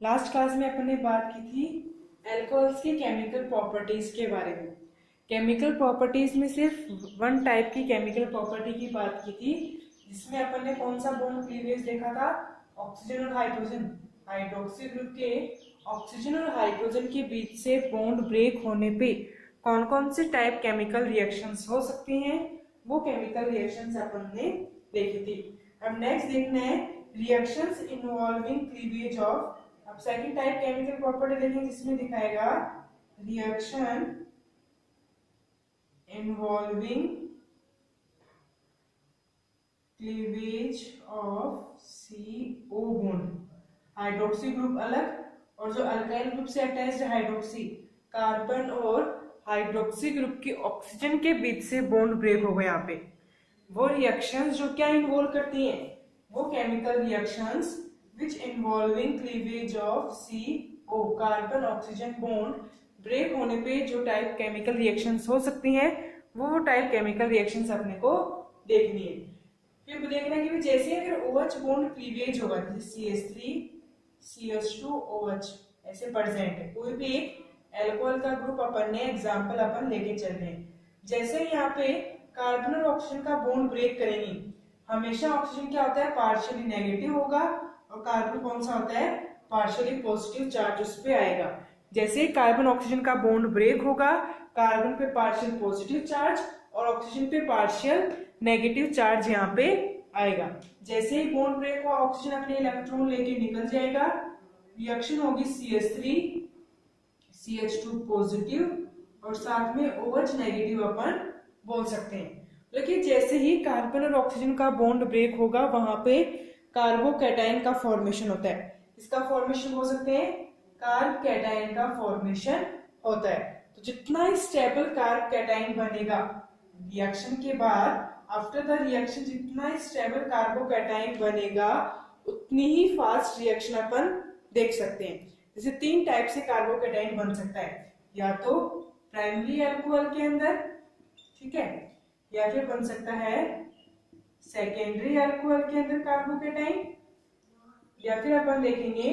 Last class में अपन ने बात की थी अल्कोहल्स की केमिकल प्रॉपर्टीज के बारे में। केमिकल प्रॉपर्टीज में सिर्फ वन टाइप की केमिकल प्रॉपर्टी की बात की थी, जिसमें अपन ने कौन सा बॉन्ड क्लीवेज देखा था, ऑक्सीजन और हाइड्रोजन। हाइड्रोक्सी ग्रुप के ऑक्सीजन और हाइड्रोजन के बीच से बॉन्ड ब्रेक होने पे कौन कौन से टाइप केमिकल रिएक्शंस हो सकती हैं, वो केमिकल रिएक्शंस अपन ने देखी थी। अब नेक्स्ट देखना है रिएक्शंस इन्वॉल्विंग क्लीवेज ऑफ। अब सेकंड टाइप केमिकल प्रॉपर्टी देखेंगे, जिसमें दिखाएगा reaction involving cleavage of CO bond. Hydroxy group अलग और जो अल्काइल ग्रुप से अटैच्ड हाइड्रोक्सी कार्बन और हाइड्रोक्सी ग्रुप की ऑक्सीजन के बीच से बॉन्ड ब्रेक हो गया। यहाँ पे वो रिएक्शंस जो क्या इन्वॉल्व करती हैं, वो chemical reactions which involving cleavage of CO carbon oxygen bond break होने पे जो टाइप केमिकल रिएक्शंस हो सकती हैं, वो टाइप केमिकल रिएक्शंस अपने को देखनी है। फिर देखना है कि जैसे अगर OH बॉन्ड क्लीवेज होगा, जैसे CH3 CH2OH ऐसे प्रेजेंट है, कोई भी एक एल्कोहल का ग्रुप अपन ने एग्जांपल अपन लेके चल रहे हैं। जैसे यहाँ पे कार्बन और ऑक्सीजन का बॉन्ड ब्रेक करेंगे, हमेशा ऑक्सीजन क्या होता है, पार्शियली नेगेटिव होगा और कार्बन कौन सा होता है, पार्शियली पॉजिटिव चार्ज उस पे आएगा। जैसे कार्बन ऑक्सीजन का बॉन्ड ब्रेक होगा, कार्बन पे पार्शियल पॉजिटिव चार्ज और ऑक्सीजन पे पार्शियल नेगेटिव चार्ज यहाँ पे आएगा। जैसे ही बॉन्ड ब्रेक हुआ, ऑक्सीजन अपने इलेक्ट्रॉन लेके निकल जाएगा, रिएक्शन होगी CH3 CH2 पॉजिटिव और साथ में OH नेगेटिव अपन बोल सकते हैं। लेकिन जैसे ही कार्बन और ऑक्सीजन का बॉन्ड ब्रेक होगा, वहां पे कार्बोकैटायन का फॉर्मेशन होता है। इसका फॉर्मेशन हो सकते हैं, कार्ब कैटायन का फॉर्मेशन होता है। तो जितना स्टेबल कार्ब कैटायन बनेगा रिएक्शन के बाद, आफ्टर द रिएक्शन जितना स्टेबल कार्बोकैटायन बनेगा, उतनी ही फास्ट रिएक्शन अपन देख सकते हैं। जैसे 3 टाइप से कार्बोकैटायन बन सकता है, या तो प्राइमरी अल्कोहल के अंदर, ठीक है, या फिर बन सकता है सेकेंडरी अल्कोहल के अंदर कार्बोकैटायन, या फिर अपन देखेंगे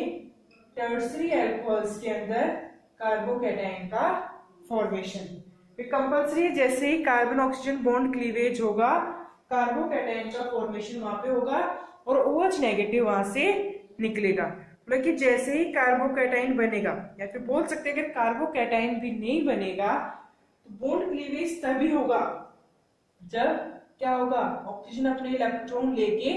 टर्सरी अल्कोहल्स के अंदर कार्बोकैटायन का फॉर्मेशन। फिर कंपल्सरी है, जैसे ही कार्बन ऑक्सीजन बॉन्ड क्लीवेज होगा, कार्बोकैटायन का फॉर्मेशन वहां पे होगा और OH नेगेटिव वहां से निकलेगा। मतलब कि जैसे ही कार्बोकैटायन बनेगा, या फिर बोल सकते हैं अगर कार्बोकैटायन भी नहीं बनेगा तो बॉन्ड क्लीवेज तभी होगा जब क्या होगा, ऑक्सीजन अपने इलेक्ट्रॉन लेके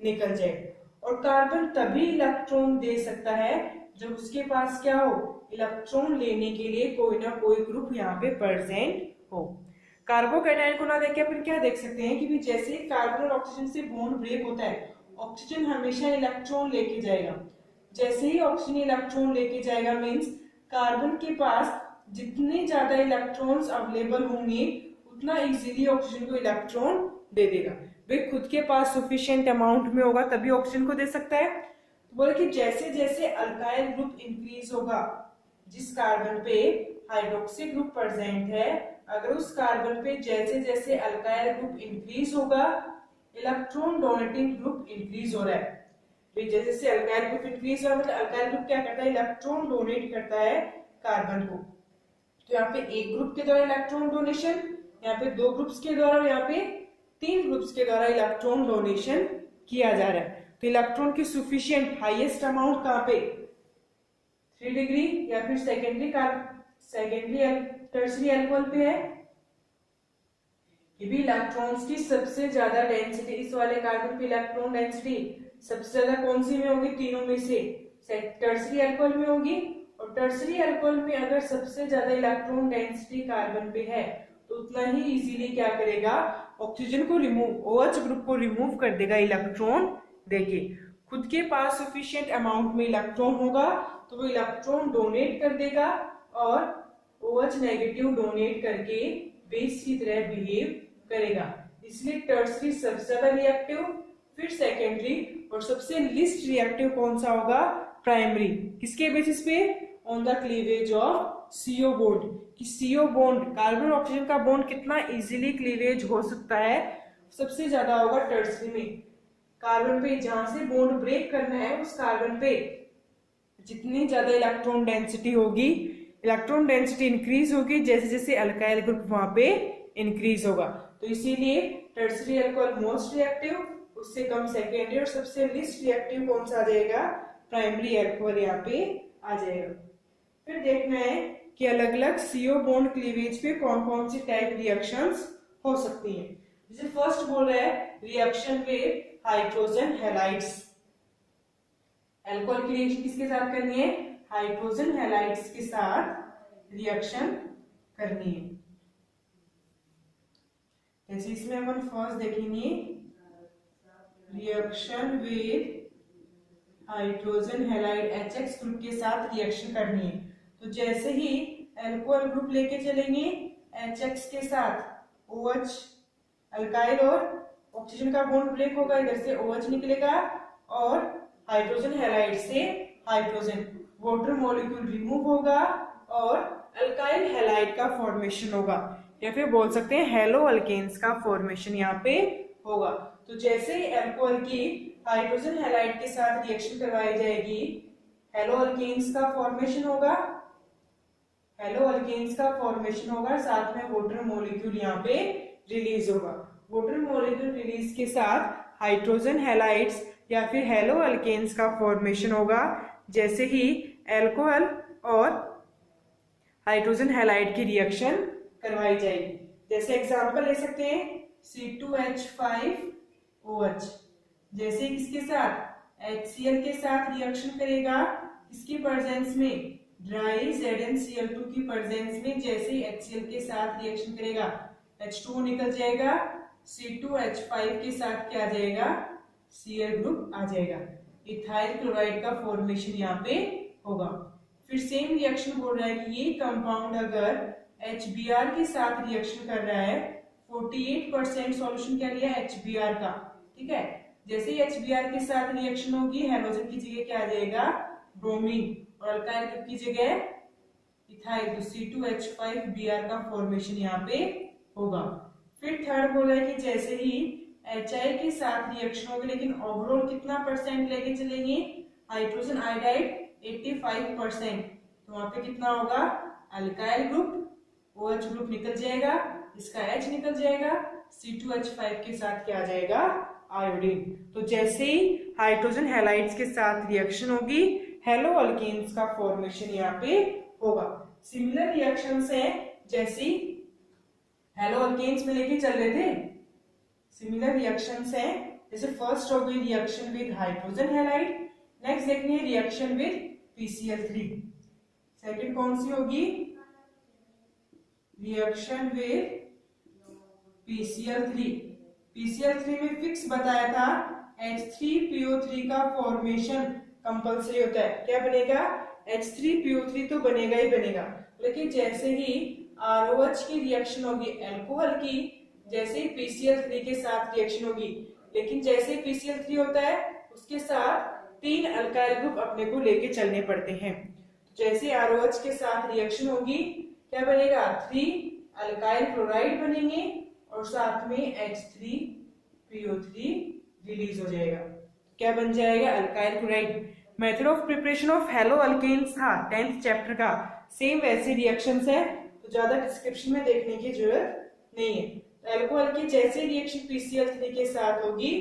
निकल जाए। और कार्बन तभी इलेक्ट्रॉन दे सकता है जब उसके पास क्या हो, इलेक्ट्रॉन लेने के लिए कोई ना कोई ग्रुप यहाँ पे प्रेजेंट हो। कार्बोकैटायन को ना देख के अपन क्या देख सकते हैं कि जैसे ही कार्बन और ऑक्सीजन से बॉन्ड ब्रेक होता है, ऑक्सीजन हमेशा इलेक्ट्रॉन लेके जाएगा। जैसे ही ऑक्सीजन इलेक्ट्रॉन लेके जाएगा, मीन्स कार्बन के पास जितने ज्यादा इलेक्ट्रॉन्स अवेलेबल होंगे, उतना इजीली ऑक्सीजन को इलेक्ट्रॉन दे देगा। वे खुद के पास सफिशिएंट अमाउंट में होगा तभी ऑक्सीजन को दे सकता है। तो बोले कि जैसे जैसे अल्काइल ग्रुप इंक्रीज होगा, जिस कार्बन पे हाइड्रोक्सी ग्रुप प्रेजेंट है, अगर उस कार्बन पे जैसे जैसे अल्काइल ग्रुप इंक्रीज होगा, इलेक्ट्रॉन डोनेटिंग ग्रुप इंक्रीज हो रहा है। जैसे जैसे अल्काइल ग्रुप इंक्रीज हो रहा है, मतलब अल्काइल ग्रुप क्या करता है, इलेक्ट्रॉन डोनेट करता है कार्बन को। तो यहाँ पे एक ग्रुप के द्वारा इलेक्ट्रॉन डोनेशन, यहाँ पे 2 ग्रुप्स के द्वारा, यहाँ पे 3 ग्रुप्स के द्वारा इलेक्ट्रॉन डोनेशन किया जा रहा है। तो इलेक्ट्रॉन की सुफिशिएंट हाईएस्ट अमाउंट कहाँ पे, 3 डिग्री या फिर सेकेंडरी टर्सरी अल्कोहल पे है। ये भी इलेक्ट्रॉन्स की सबसे ज्यादा डेंसिटी, इस वाले कार्बन पे इलेक्ट्रॉन डेंसिटी सबसे ज्यादा कौन सी में होगी, तीनों में से टर्सरी अल्कोहल में होगी। और टर्सरी अल्कोहल में अगर सबसे ज्यादा इलेक्ट्रॉन डेंसिटी कार्बन पे है, तो उतना ही इजीली क्या करेगा, ऑक्सीजन को रिमूव, OH ग्रुप को रिमूव कर देगा इलेक्ट्रॉन देके। खुद के पास सफिशिएंट अमाउंट में इलेक्ट्रॉन होगा तो वो इलेक्ट्रॉन डोनेट कर देगा और OH नेगेटिव डोनेट करके बेस की तरह बिहेव करेगा। इसलिए टर्सरी सबसे ज्यादा रिएक्टिव, फिर सेकेंडरी, और सबसे लिस्ट रिएक्टिव कौन सा होगा, प्राइमरी। किसके बेसिस पे, on the cleavage of CO bond, कि CO बॉन्ड कार्बन ऑक्सीजन का बॉन्ड कितना इजीली क्लीवेज हो सकता है, सबसे ज्यादा होगा टर्सरी में। कार्बन पे जहां से बॉन्ड ब्रेक करना है, उस कार्बन पे जितनी ज्यादा इलेक्ट्रॉन डेंसिटी होगी, इलेक्ट्रॉन डेंसिटी इंक्रीज होगी जैसे जैसे अल्काइल ग्रुप वहां पे इंक्रीज होगा। तो इसीलिए टर्सरी अल्कोहल मोस्ट रिएक्टिव, उससे कम सेकेंडरी, और सबसे लिस्ट रिएक्टिव कौन सा आ जाएगा, प्राइमरी अल्कोहल यहाँ पे आ जाएगा। फिर देखना है कि अलग अलग CO बॉन्ड क्लीवेज पे कौन कौन सी टाइप रिएक्शंस हो सकती हैं। जैसे फर्स्ट बोल रहा है reaction with hydrogen halides. Alcohol की रिएक्शन किसके साथ करनी है, हाइड्रोजन हैलाइड्स के साथ रिएक्शन करनी है। जैसे इसमें अपन फर्स्ट देखेंगे reaction with hydrogen halide HX group के साथ रिएक्शन करनी है। तो जैसे ही अल्कोहल ग्रुप लेके चलेंगे HX के साथ OH, अल्काइल और ऑक्सीजन का बॉन्ड ब्रेक होगा, इधर से OH निकलेगा और हाइड्रोजन हैलाइड से हाइड्रोजन, वाटर मॉलिक्यूल रिमूव होगा और अल्काइल हैलाइड का फॉर्मेशन होगा, या फिर बोल सकते हैं हेलो अल्केन्स का फॉर्मेशन यहाँ पे होगा। तो जैसे ही अल्कोहल की हाइड्रोजन हैलाइड के साथ रिएक्शन करवाई जाएगी, हेलो अल्केन्स का फॉर्मेशन होगा, हेलो अल्केन्स का फॉर्मेशन होगा, साथ में वाटर मॉलिक्यूल यहाँ पे रिलीज होगा। वाटर मॉलिक्यूल रिलीज के साथ हाइड्रोजन हैलाइड्स या फिर हेलो अल्केन्स का फॉर्मेशन होगा जैसे ही अल्कोहल और हाइड्रोजन हैलाइड की रिएक्शन करवाई जाएगी। जैसे एग्जांपल ले सकते हैं C2H5OH, जैसे किसके साथ HCl के साथ रिएक्शन करेगा, इसकी प्रेजेंस में ड्राई ZnCl2 की प्रेजेंस में जैसे ही HCl के साथ रिएक्शन करेगा H2 निकल जाएगा, C2H5 के साथ क्या आ जाएगा, Cl ग्रुप आ जाएगा, इथाइल क्लोराइड का फॉर्मेशन यहाँ पे होगा। फिर सेम रिएक्शन बोल रहा है कि ये कंपाउंड अगर HBr के साथ रिएक्शन कर रहा है, 48% सॉल्यूशन क्या लिया HBr का, ठीक है। जैसे ही HBr के साथ रिएक्शन होगी, हेलोजन की जगह क्या आ जाएगा, ब्रोमीन, और अल्काइल ग्रुप की जगह इथाइल, तो C2H5Br का फॉर्मेशन यहाँ पे होगा। फिर थर्ड बोला है कि जैसे ही HI के साथ रिएक्शन होगी, लेकिन ओवरऑल कितना परसेंट लेके चलेंगे, हाइड्रोजन आयोडाइड 85%, तो वहां पे कितना होगा, अल्काइल ग्रुप, OH ग्रुप निकल जाएगा, इसका H निकल जाएगा, C2H5 के साथ क्या आ जाएगा, आयोडीन। तो जैसे ही हाइड्रोजन हैलाइड्स के साथ रिएक्शन होगी, हेलो अल्केन्स का फॉर्मेशन यहाँ पे होगा। सिमिलर रिएक्शंस हैं जैसे हेलो अल्केन्स में लेके चल रहे थे, सिमिलर रिएक्शंस हैं। जैसे फर्स्ट हो गई reaction with hydrogen halide, next देखनी है रिएक्शन विद PCl3, सेकंड कौन सी होगी, रिएक्शन विद PCl3। PCl3 में फिक्स बताया था H3PO3 का फॉर्मेशन कंपल्सरी होता है, क्या बनेगा, H3PO3 तो बनेगा ही बनेगा, लेकिन जैसे ही ROH की रिएक्शन होगी अल्कोहल की, जैसे ही PCl3 के साथ रिएक्शन होगी, लेकिन जैसे ही PCl3 होता है उसके साथ 3 अल्काइल ग्रुप अपने को लेके चलने पड़ते हैं। जैसे ROH के साथ रिएक्शन होगी क्या बनेगा, 3 अल्काइल क्लोराइड बनेंगे और साथ में H3PO3 रिलीज हो जाएगा, क्या बन जाएगा, alkyl chloride. Method of preparation of hello alkanes था 10th चैप्टर का, सेम वैसे रिएक्शंस है, तो ज्यादा डिस्क्रिप्शन में देखने की जरूरत नहीं है। अल्कोहल की जैसे रिएक्शन PCl3 के साथ होगी,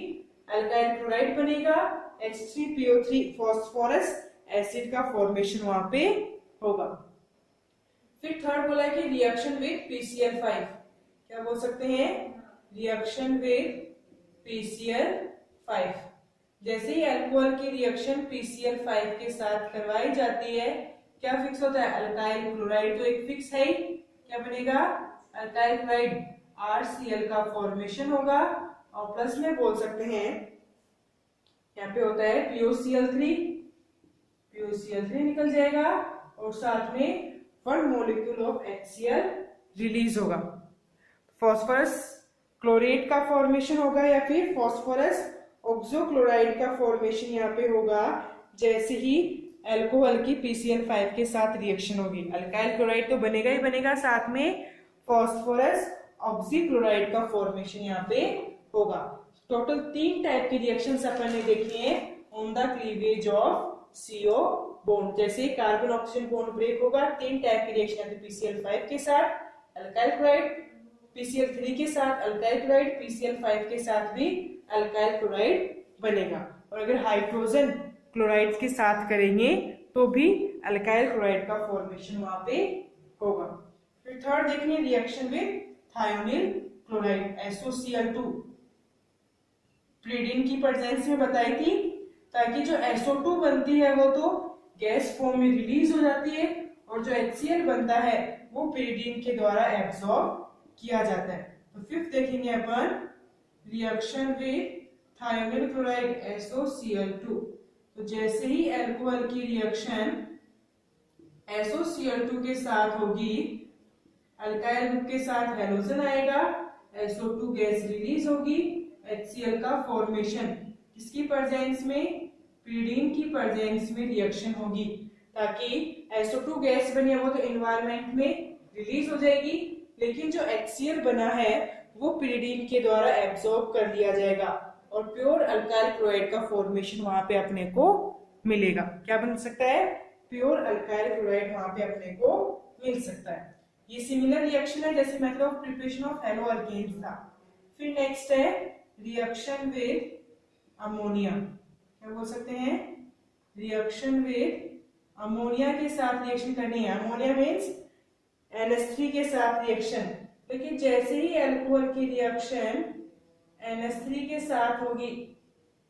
अल्काइल क्लोराइड बनेगा, H3PO3 फॉस्फोरस एसिड का फॉर्मेशन वहां पे होगा। फिर थर्ड बोला कि रिएक्शन विद PCl5, क्या बोल सकते हैं, रिएक्शन विद PCl5। जैसे ही अल्कोहल की रिएक्शन PCl5 के साथ करवाई जाती है, क्या फिक्स होता है, अल्काइल क्लोराइड, तो एक फिक्स है, क्या बनेगा, अल्काइल क्लोराइड RCl का फॉर्मेशन होगा, और प्लस में बोल सकते हैं यहाँ पे होता है POCl3 निकल जाएगा, और साथ में 1 मॉलिक्यूल ऑफ HCl रिलीज होगा। फॉस्फोरस क्लोरेट का फॉर्मेशन होगा या फिर फॉस्फोरस ऑक्सोक्लोराइड का फॉर्मेशन यहाँ पे होगा जैसे ही अल्कोहल की PCl5 के साथ रिएक्शन होगी। अल्काइल क्लोराइड तो बनेगा ही बनेगा, साथ में फॉस्फोरस ऑक्सीक्लोराइड का फॉर्मेशन यहाँ पे होगा। टोटल 3 टाइप की रिएक्शंस अपन ने देखी है on the cleavage of CO bond. जैसे कार्बन ऑक्सीजन बॉन्ड ब्रेक होगा, 3 टाइप की रिएक्शन आती है, PCl5 के साथ अल्काइल क्लोराइड, PCl3 के साथ अल्काइल क्लोराइड, PCl5 के साथ भी अल्काइल क्लोराइड बनेगा। और अगर हाइड्रोजन क्लोराइड के साथ करेंगे तो भी अल्काइल क्लोराइड का फॉर्मेशन वहां पे होगा। फिर थर्ड देखिए reaction with thionyl chloride SOCl2, प्रीडिन की प्रेजेंस में बताई थी, ताकि जो SO2 बनती है वो तो गैस फॉर्म में रिलीज हो जाती है और जो HCl बनता है वो प्रीडिन के द्वारा एब्सॉर्ब किया जाता है। तो फिफ्थ देखेंगे अपन reaction with thionyl chloride SOCl2। तो जैसे ही अल्कोहल की रिएक्शन SOCl2 के साथ होगी, अल्काइल ग्रुप के साथ हैलोजन आएगा, SO2 गैस रिलीज होगी, HCl का फॉर्मेशन किसकी प्रेजेंस में, प्रीडीन की प्रेजेंस में रिएक्शन होगी, ताकि SO2 गैस बनी है वो तो एनवायरनमेंट में रिलीज हो जाएगी, लेकिन जो HCl बना है वो प्रीडीन के द्वारा एब्सॉर्ब कर लिया जाएगा और प्योर अल्काइल क्लोराइड का फॉर्मेशन वहां पे अपने को मिलेगा। क्या बन सकता है, प्योर अल्काइल क्लोराइड वहां पे अपने को मिल सकता है। ये सिमिलर रिएक्शन है जैसे method of preparation of hello alkanes था। फिर नेक्स्ट है रिएक्शन विद अमोनिया। क्या बोल सकते हैं, रिएक्शन विद अमोनिया के साथ रिएक्शन करनी है। अमोनिया मीन्स NH3 के साथ रिएक्शन, लेकिन जैसे ही अल्कोहल की रिएक्शन NH3 के साथ होगी,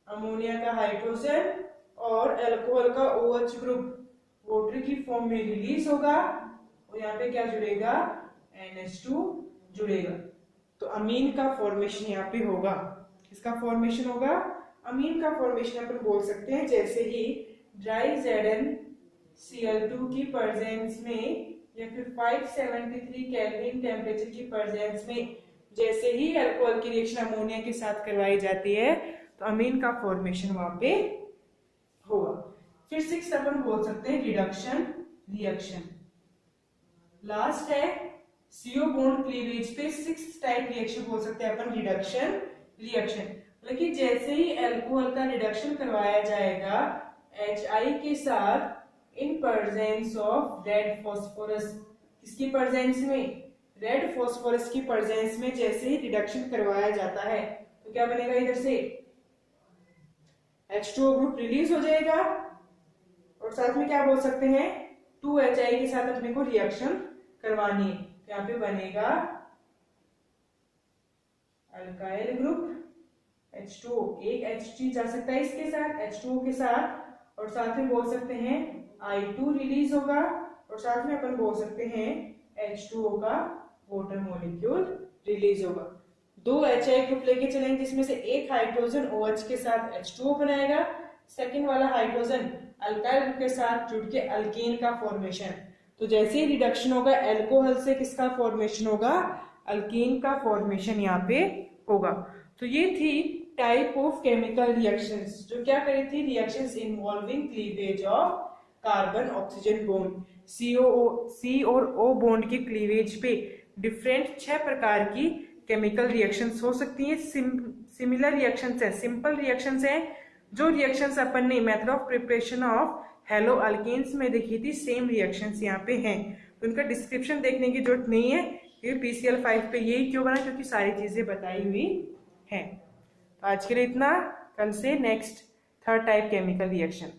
अमोनिया का हाइड्रोजन और अल्कोहल का OH ग्रुप वाटर की फॉर्म में रिलीज होगा और यहाँ पे क्या जुड़ेगा, NH2 जुड़ेगा। तो अमीन का फॉर्मेशन यहाँ पे होगा। किसका फॉर्मेशन होगा, अमीन का फॉर्मेशन अपन बोल सकते हैं। जैसे ही ड्राई ZnCl2 की प्रेजेंस में या फिर 573 केल्विन टेम्परेचर की प्रेजेंस में जैसे ही अल्कोहल की रिएक्शन अमोनिया के साथ करवाई जाती है तो अमीन का फॉर्मेशन वहां पे होगा। फिर 6 अपन बोल सकते हैं रिडक्शन रिएक्शन। लास्ट है CO बॉन्ड क्लीवेज पे 6th टाइप रिएक्शन बोल सकते हैं अपन रिडक्शन रिएक्शन। लेकिन जैसे ही अल्कोहल का रिडक्शन करवाया जाएगा HI के साथ in presence of red phosphorus, किसकी प्रेजेंस में, रेड फॉस्फोरस की प्रेजेंस में जैसे ही रिडक्शन करवाया जाता है तो क्या बनेगा, इधर से H2O ग्रुप रिलीज हो जाएगा और साथ में क्या बोल सकते हैं 2HI के साथ अपने को रिएक्शन करवानी है। यहाँ पे बनेगा अल्काइल ग्रुप H2O, एक H3 जा सकता है इसके साथ H2O के साथ और साथ में बोल सकते हैं I2 रिलीज होगा और साथ में अपन बोल सकते हैं H2O का वाटर मॉलिक्यूल रिलीज होगा। 2 HI ग्रुप लेके चलेंगे जिसमें से एक हाइड्रोजन OH के साथ H2O बनाएगा, सेकंड वाला हाइड्रोजन अल्काइल ग्रुप के साथ जुड़ के अल्कीन का फॉर्मेशन। तो जैसे ही रिडक्शन होगा अल्कोहल से किसका फॉर्मेशन होगा, अल्कीन का फॉर्मेशन यहाँ पे होगा। तो ये थी टाइप ऑफ केमिकल रिएक्शंस जो क्या करी थी, reactions involving cleavage of carbon oxygen bond. C और O बॉन्ड के क्लीवेज पे डिफरेंट 6 प्रकार की केमिकल रिएक्शंस हो सकती हैं। सिमिलर रिएक्शंस है, सिंपल रिएक्शंस है। जो रिएक्शंस अपन ने method of preparation of hello alkanes में देखी थी, सेम रिएक्शंस यहाँ पे हैं। तो इनका डिस्क्रिप्शन देखने की जरूरत नहीं है, ये PCl5 पे यही क्यों बना, क्योंकि सारी चीजें बताई हुई हैं। तो आज के लिए इतना, कल से next 3rd type chemical reaction.